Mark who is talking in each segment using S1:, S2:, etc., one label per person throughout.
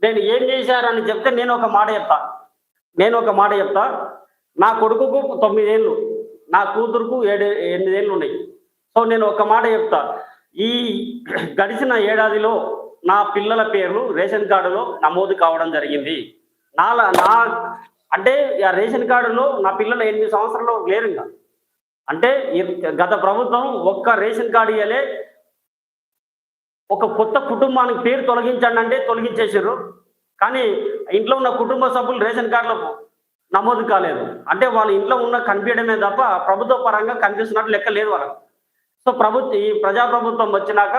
S1: నేను ఏం చేశారని చెప్తే నేను ఒక మాట చెప్తా. నా కొడుకుకు 9 ఏళ్ళు, నా కూతురుకు 8 ఏళ్ళు ఉన్నాయి. సో నేను ఒక మాట చెప్తా. ఈ గడిచిన ఏడాదిలో నా పిల్లల పేర్లు రేషన్ కార్డులో నమోదు కావడం జరిగింది. నాలా నా అంటే ఆ రేషన్ కార్డులో నా పిల్లలు 8 సంవత్సరాలు లేరింక. అంటే గత ప్రభుత్వం ఒక్క రేషన్ కార్డు ఇయ్యలే. ఒక కొత్త కుటుంబానికి పేరు తొలగించండి అంటే తొలగించేసారు. కానీ ఇంట్లో ఉన్న కుటుంబ సభ్యులు రేషన్ కార్డులో నమోదు కాలేదు. అంటే వాళ్ళ ఇంట్లో ఉన్న కనిపించడమే తప్ప ప్రభుత్వ పరంగా కనిపిస్తున్నట్టు లెక్క లేదు వాళ్ళకు. సో ఈ ప్రజాప్రభుత్వం వచ్చినాక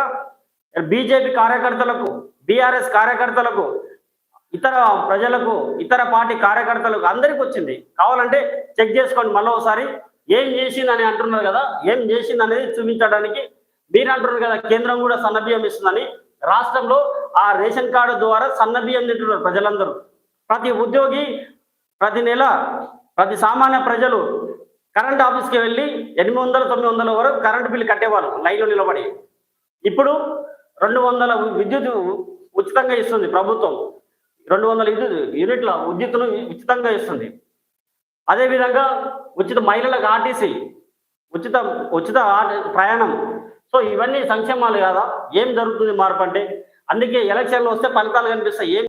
S1: బీజేపీ కార్యకర్తలకు, బీఆర్ఎస్ కార్యకర్తలకు, ఇతర ప్రజలకు, ఇతర పార్టీ కార్యకర్తలకు అందరికి వచ్చింది. కావాలంటే చెక్ చేసుకోండి మళ్ళీ ఒకసారి. ఏం చేసిందని అంటున్నారు కదా, ఏం చేసింది అనేది చూపించడానికి మీరు అంటున్నారు కదా కేంద్రం కూడా సన్నబియ్యం ఇస్తుందని. రాష్ట్రంలో ఆ రేషన్ కార్డు ద్వారా సన్నబియ్యం తింటున్నారు ప్రజలందరూ. ప్రతి ఉద్యోగి ప్రతి నెల, ప్రతి సామాన్య ప్రజలు కరెంట్ ఆఫీస్కి వెళ్ళి 800-900 వరకు కరెంటు బిల్లు కట్టేవారు లైన్లో నిలబడి. ఇప్పుడు 200 విద్యుత్ ఉచితంగా ఇస్తుంది ప్రభుత్వం. 200 యూనిట్ల విద్యుత్తును ఉచితంగా ఇస్తుంది. అదేవిధంగా మహిళలకు ఆర్టీసీ ఉచిత ప్రయాణం. సో ఇవన్నీ సంక్షేమాలు కదా. ఏం జరుగుతుంది మార్పు అంటే? అందుకే ఎలక్షన్లు వస్తే ఫలితాలు కనిపిస్తాయి.